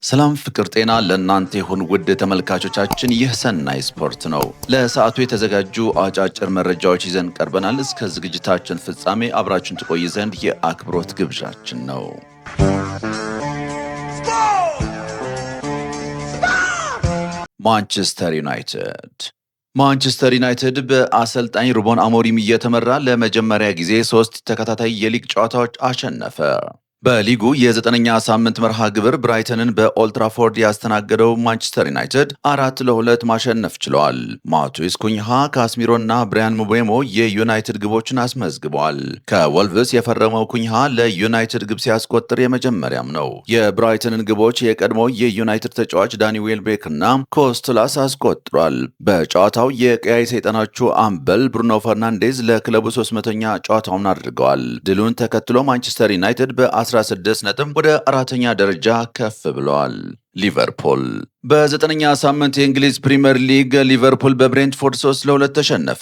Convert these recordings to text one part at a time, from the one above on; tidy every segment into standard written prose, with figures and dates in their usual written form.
ሰላም ፍቅር ጤና ለእናንተ ይሁን ውድ ተመልካቾቻችን፣ ይህ ሰናይ ስፖርት ነው። ለሰዓቱ የተዘጋጁ አጫጭር መረጃዎች ይዘን ቀርበናል። እስከ ዝግጅታችን ፍጻሜ አብራችን ትቆይ ዘንድ የአክብሮት ግብዣችን ነው። ማንቸስተር ዩናይትድ በአሰልጣኝ ሩበን አሞሪም እየተመራ ለመጀመሪያ ጊዜ 3 ተከታታይ የሊግ ጨዋታዎች አሸነፈ። በሊጉ የ9ኛ ሳምንት መርሃ ግብር ብራይተንን በኦልትራፎርድ ያስተናገደው ማንቸስተር ዩናይትድ 4-2 ማሸነፍ ችሏል። ማቱዊስ ኩኝሃ፣ ካስሚሮና ብራያን ምቤሞ የዩናይትድ ግቦችን አስመዝግበዋል። ከወልቭስ የፈረመው ኩኝሃ ለዩናይትድ ግብ ሲያስቆጥር የመጀመሪያም ነው። የብራይተንን ግቦች የቀድሞው የዩናይትድ ተጫዋች ዳኒ ዌልቤክና ኮስቱላስ አስቆጥሯል። በጨዋታው የቀያይ ሰይጣኖቹ አምበል ብሩኖ ፈርናንዴዝ ለክለቡ 300ኛ ጨዋታውን አድርገዋል። ድሉን ተከትሎ ማንቸስተር ዩናይትድ በ16 ነጥብ ወደ አራተኛ ደረጃ ከፍ ብለዋል። ሊቨርፑል በ9ኛ ሳምንት የእንግሊዝ ፕሪምየር ሊግ ሊቨርፑል በብሬንትፎርድ 3-2 ተሸነፈ።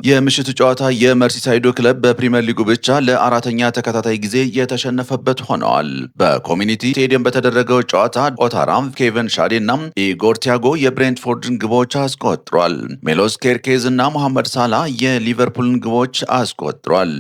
የምሽቱ ጨዋታ የመርሲሳይዶ ክለብ በፕሪምየር ሊጉ ብቻ ለአራተኛ ተከታታይ ጊዜ የተሸነፈበት ሆነዋል። በኮሚኒቲ ስቴዲየም በተደረገው ጨዋታ ኦታራም፣ ኬቨን ሻዴ እና ኢጎር ቲያጎ የብሬንትፎርድን ግቦች አስቆጥሯል። ሜሎስ ኬርኬዝ እና መሐመድ ሳላ የሊቨርፑልን ግቦች አስቆጥሯል።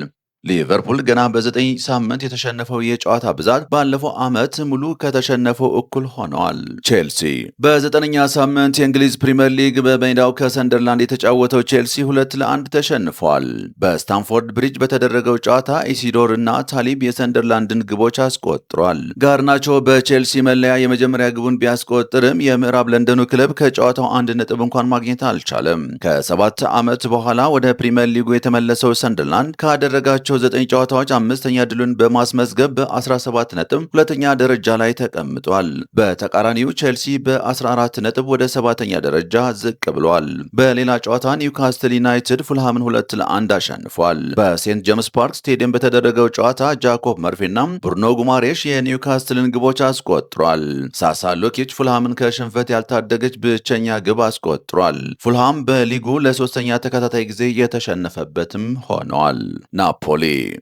ሊቨርፑል ገና በ9 ሳምንት የተሸነፈው የጨዋታ ብዛት ባለፈው ዓመት ሙሉ ከተሸነፈው እኩል ሆነዋል። ቼልሲ በ9ኛ ሳምንት የእንግሊዝ ፕሪምየር ሊግ በሜዳው ከሰንደርላንድ የተጫወተው ቼልሲ 2-1 ተሸንፏል። በስታንፎርድ ብሪጅ በተደረገው ጨዋታ ኢሲዶር እና ታሊብ የሰንደርላንድን ግቦች አስቆጥሯል። ጋርናቾ በቼልሲ መለያ የመጀመሪያ ግቡን ቢያስቆጥርም የምዕራብ ለንደኑ ክለብ ከጨዋታው 1 ነጥብ እንኳን ማግኘት አልቻለም። ከ7 ዓመት በኋላ ወደ ፕሪምየር ሊጉ የተመለሰው ሰንደርላንድ ካደረጋቸው 9 ጨዋታዎች 5ኛ ድሉን በማስመዝገብ በ17 ነጥብ ሁለተኛ ደረጃ ላይ ተቀምጧል። በተቃራኒው ቼልሲ በ14 ነጥብ ወደ 7ኛ ደረጃ ዝቅ ብሏል። በሌላ ጨዋታ ኒውካስትል ዩናይትድ ፉልሃምን 2-1 አሸንፏል። በሴንት ጄምስ ፓርክ ስቴዲየም በተደረገው ጨዋታ ጃኮብ መርፌና ብሩኖ ጉማሬሽ የኒውካስትልን ግቦች አስቆጥሯል። ሳሳ ሉኪች ፉልሃምን ከሽንፈት ያልታደገች ብቸኛ ግብ አስቆጥሯል። ፉልሃም በሊጉ ለ3ኛ ተከታታይ ጊዜ የተሸነፈበትም ሆኗል። ናፖሊ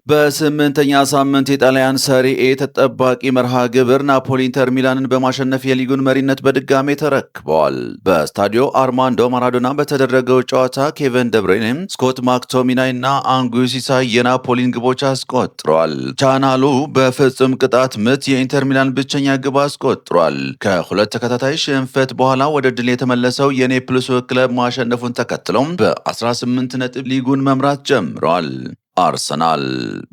በ8ኛ ሳምንት የጣሊያን ሰሪኤ ተጠባቂ መርሃ ግብር ናፖሊ ኢንተር ሚላንን በማሸነፍ የሊጉን መሪነት በድጋሜ ተረክበዋል። በስታዲዮ አርማንዶ ማራዶና በተደረገው ጨዋታ ኬቨን ደብሬንም፣ ስኮት ማክቶሚናይ እና አንጉሲሳ የናፖሊን ግቦች አስቆጥሯል። ቻናሉ በፍጹም ቅጣት ምት የኢንተር ሚላን ብቸኛ ግብ አስቆጥሯል። ከሁለት ተከታታይ ሽንፈት በኋላ ወደ ድል የተመለሰው የኔፕልሱ ክለብ ማሸነፉን ተከትሎም በ18 ነጥብ ሊጉን መምራት ጀምሯል። አርሰናል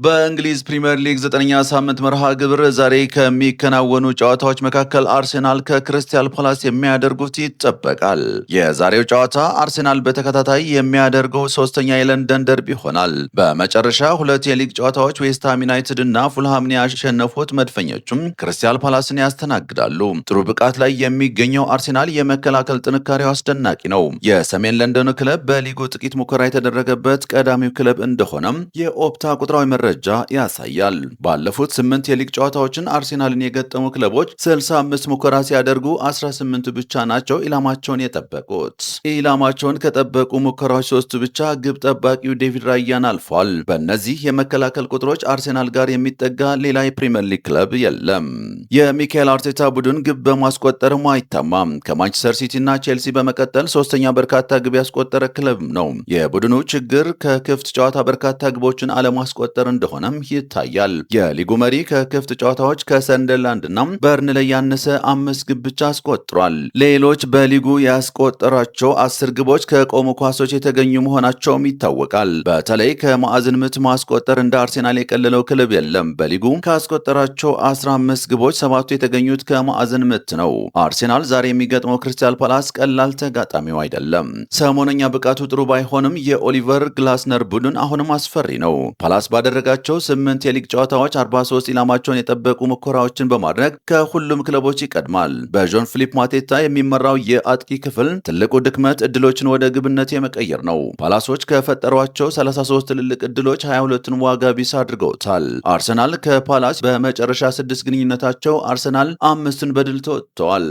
በእንግሊዝ ፕሪምየር ሊግ 9ኛ ሳምንት መርሃ ግብር ዛሬ ከሚከናወኑ ጨዋታዎች መካከል አርሴናል ከክሪስታል ፓላስ የሚያደርጉት ይጠበቃል። የዛሬው ጨዋታ አርሴናል በተከታታይ የሚያደርገው 3ኛ የለንደን ደርቢ ይሆናል። በመጨረሻ 2 የሊግ ጨዋታዎች ዌስትሃም ዩናይትድ እና ፉልሃምን ያሸነፉት መድፈኞቹም ክሪስታል ፓላስን ያስተናግዳሉ። ጥሩ ብቃት ላይ የሚገኘው አርሴናል የመከላከል ጥንካሬው አስደናቂ ነው። የሰሜን ለንደኑ ክለብ በሊጉ ጥቂት ሙከራ የተደረገበት ቀዳሚው ክለብ እንደሆነም የኦፕታ ቁጥራዊ መረጃ ያሳያል። ባለፉት 8 የሊግ ጨዋታዎችን አርሴናልን የገጠሙ ክለቦች 65 ሙከራ ሲያደርጉ 18 ብቻ ናቸው ኢላማቸውን የጠበቁት። ኢላማቸውን ከጠበቁ ሙከራዎች 3 ብቻ ግብ ጠባቂው ዴቪድ ራያን አልፏል። በእነዚህ የመከላከል ቁጥሮች አርሴናል ጋር የሚጠጋ ሌላ የፕሪምየር ሊግ ክለብ የለም። የሚካኤል አርቴታ ቡድን ግብ በማስቆጠርም አይታማም። ከማንቸስተር ሲቲ እና ቼልሲ በመቀጠል 3ኛ በርካታ ግብ ያስቆጠረ ክለብ ነው። የቡድኑ ችግር ከክፍት ጨዋታ በርካታ ግቦችን አለማስቆጠር እንደሆነም ይታያል። የሊጉ መሪ ከክፍት ጨዋታዎች ከሰንደርላንድ እና በርንሌይ ያነሰ 5 ግብ ብቻ አስቆጥሯል። ሌሎች በሊጉ ያስቆጠራቸው 10 ግቦች ከቆሙ ኳሶች የተገኙ መሆናቸውም ይታወቃል። በተለይ ከማዕዘን ምት ማስቆጠር እንደ አርሴናል የቀለለው ክለብ የለም። በሊጉ ካስቆጠራቸው 15 ግቦች 7ቱ የተገኙት ከማዕዘን ምት ነው። አርሴናል ዛሬ የሚገጥመው ክሪስታል ፓላስ ቀላል ተጋጣሚው አይደለም። ሰሞነኛ ብቃቱ ጥሩ ባይሆንም የኦሊቨር ግላስነር ቡድን አሁንም አስፈሪ ነው። ፓላስ ባደረጋቸው 8 የሊግ ጨዋታዎች 43 ኢላማቸውን የጠበቁ ሙከራዎችን በማድረግ ከሁሉም ክለቦች ይቀድማል። በጆን ፊሊፕ ማቴታ የሚመራው የአጥቂ ክፍል ትልቁ ድክመት እድሎችን ወደ ግብነት የመቀየር ነው። ፓላሶች ከፈጠሯቸው 33 ትልልቅ እድሎች 22ን ዋጋ ቢስ አድርገውታል። አርሰናል ከፓላስ በመጨረሻ 6 ግንኙነታቸው አርሰናል 5ን በድል ተወጥተዋል።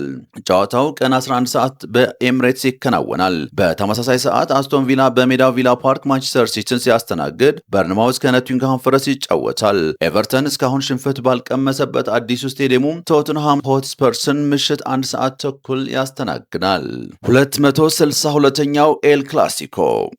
ጨዋታው ቀን 11 ሰዓት በኤምሬትስ ይከናወናል። በተመሳሳይ ሰዓት አስቶን ቪላ በሜዳው ቪላ ፓርክ ማንቸስተር ሲቲን ሲያስተናግድ በርንማውዝ ከኖቲንግሃም ፎረስት ይጫወታል። ኤቨርተን እስካሁን ሽንፈት ባልቀመሰበት አዲሱ ስቴዲየሙ ቶትንሃም ሆትስፐርስን ምሽት 1 ሰዓት ተኩል ያስተናግዳል። 262ኛው ኤል ክላሲኮ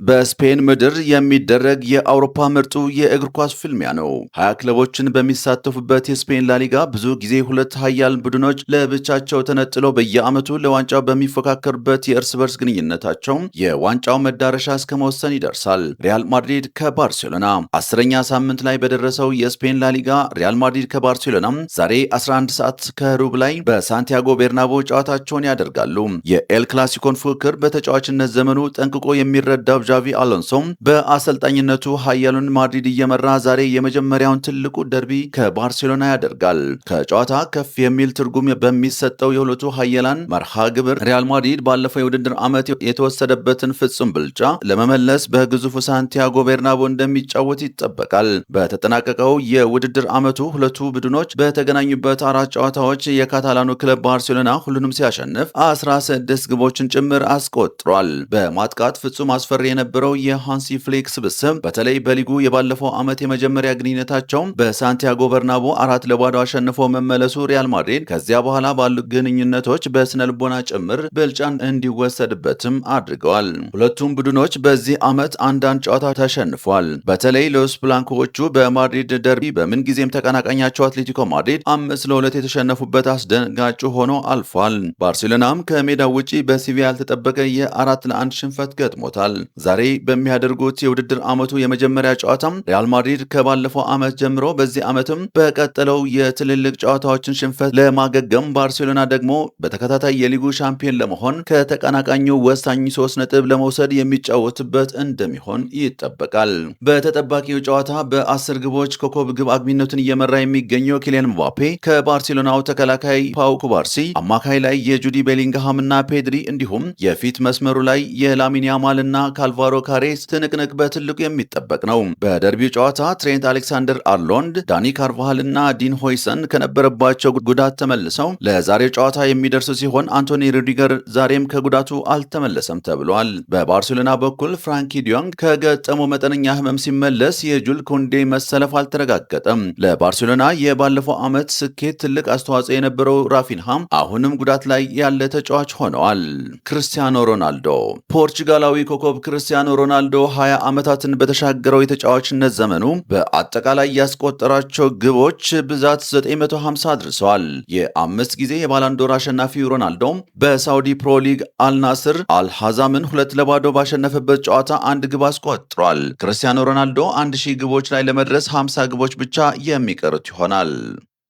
በስፔን ምድር የሚደረግ የአውሮፓ ምርጡ የእግር ኳስ ፍልሚያ ነው። 20 ክለቦችን በሚሳተፉበት የስፔን ላሊጋ ብዙ ጊዜ ሁለት ኃያል ቡድኖች ለብቻቸው ተነጥለው በየዓመቱ ለዋንጫው በሚፎካከሩበት የእርስ በርስ ግንኙነታቸው የዋንጫው መዳረሻ እስከ መወሰን ይደርሳል። ሪያል ማድሪድ ከባርሴሎና 10ኛ ሳምንት ላይ በደረሰው የስፔን ላሊጋ ሪያል ማድሪድ ከባርሴሎና ዛሬ 11 ሰዓት ከሩብ ላይ በሳንቲያጎ ቤርናቦ ጨዋታቸውን ያደርጋሉ። የኤል ክላሲኮን ፉክክር በተጫዋችነት ዘመኑ ጠንቅቆ የሚረዳው ዣቪ አሎንሶ በአሰልጣኝነቱ ኃያሉን ማድሪድ እየመራ ዛሬ የመጀመሪያውን ትልቁ ደርቢ ከባርሴሎና ያደርጋል። ከጨዋታ ከፍ የሚል ትርጉም በሚሰጠው የሁለቱ ኃያላን መርሃ ግብር ሪያል ማድሪድ ባለፈው የውድድር ዓመት የተወሰደበትን ፍጹም ብልጫ ለመመለስ በግዙፉ ሳንቲያጎ ቤርናቦ እንደሚጫወት ይጠበቃል። በተጠናቀቀው የውድድር ዓመቱ ሁለቱ ቡድኖች በተገናኙበት 4 ጨዋታዎች የካታላኑ ክለብ ባርሴሎና ሁሉንም ሲያሸንፍ 16 ግቦችን ጭምር አስቆጥሯል። በማጥቃት ፍጹም አስፈሪ የነበረው የሃንሲ ፍሊክ ስብስብ በተለይ በሊጉ የባለፈው ዓመት የመጀመሪያ ግንኙነታቸው በሳንቲያጎ በርናቦ 4-0 አሸንፎ መመለሱ ሪያል ማድሪድ ከዚያ በኋላ ባሉ ግንኙነቶች በስነልቦና ጭምር ብልጫን እንዲወሰድበትም አድርገዋል። ሁለቱም ቡድኖች በዚህ ዓመት አንዳንድ ጨዋታ ተሸንፏል። በተለይ ሎስ ብላንኮዎቹ በማድሪድ ደርቢ በምንጊዜም ተቀናቃኛቸው አትሌቲኮ ማድሪድ 5-2 የተሸነፉበት አስደንጋጭ ሆኖ አልፏል። ባርሴሎናም ከሜዳው ውጪ በሲቪያ ያልተጠበቀ የ4-1 ሽንፈት ገጥሞታል። ዛሬ በሚያደርጉት የውድድር ዓመቱ የመጀመሪያ ጨዋታም ሪያል ማድሪድ ከባለፈው ዓመት ጀምሮ በዚህ ዓመትም በቀጠለው የትልልቅ ጨዋታዎችን ሽንፈት ለማገገም ባርሴሎና ደግሞ በተከታታይ የሊጉ ሻምፒዮን ለመሆን ከተቀናቃኙ ወሳኝ 3 ነጥብ ለመውሰድ የሚጫወትበት እንደሚሆን ይጠበቃል። በተጠባቂው ጨዋታ በ10 ግቦች ኮከብ ግብ አግቢነቱን እየመራ የሚገኘው ኪሊያን ምባፔ ከባርሴሎናው ተከላካይ ፓው ኩባርሲ፣ አማካይ ላይ የጁዲ ቤሊንግሃም እና ፔድሪ እንዲሁም የፊት መስመሩ ላይ የላሚን ያማል እና ካልቫሮ ካሬስ ትንቅንቅ በትልቁ የሚጠበቅ ነው። በደርቢው ጨዋታ ትሬንት አሌክሳንደር አርሎንድ፣ ዳኒ ካርቫሃል እና ዲን ሆይሰን ከነበረባቸው ጉዳት ተመልሰው ለዛሬው ጨዋታ የሚደርሱ ሲሆን አንቶኒ ሩዲገር ዛሬም ከጉዳቱ አልተመለሰም ተብሏል። በባርሴሎና በኩል ፍራንኪ ዲዮንግ ከገጠመው መጠነኛ ህመም ሲመለስ የጁል ኩንዴ መሰለፍ አልተረጋገጠም። ለባርሴሎና የባለፈው ዓመት ስኬት ትልቅ አስተዋጽኦ የነበረው ራፊንሃም አሁንም ጉዳት ላይ ያለ ተጫዋች ሆነዋል። ክርስቲያኖ ሮናልዶ ፖርቹጋላዊ ኮከብ ክርስቲያኖ ሮናልዶ 20 ዓመታትን በተሻገረው የተጫዋችነት ዘመኑ በአጠቃላይ ያስቆጠራቸው ግቦች ብዛት 950 አድርሰዋል። የ5 ጊዜ የባላንዶር አሸናፊው ሮናልዶ በሳውዲ ፕሮ ሊግ አልናስር አልሐዛምን 2-0 ባሸነፈበት ጨዋታ 1 ግብ አስቆጥሯል። ክርስቲያኖ ሮናልዶ 1000 ግቦች ላይ ለመድረስ 50 ግቦች ብቻ የሚቀሩት ይሆናል።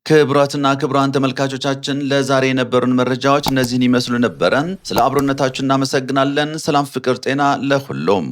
ክቡራትና ክቡራን ተመልካቾቻችን ለዛሬ የነበሩን መረጃዎች እነዚህን ይመስሉ ነበረን። ስለ አብሮነታችሁ እናመሰግናለን። ሰላም፣ ፍቅር፣ ጤና ለሁሉም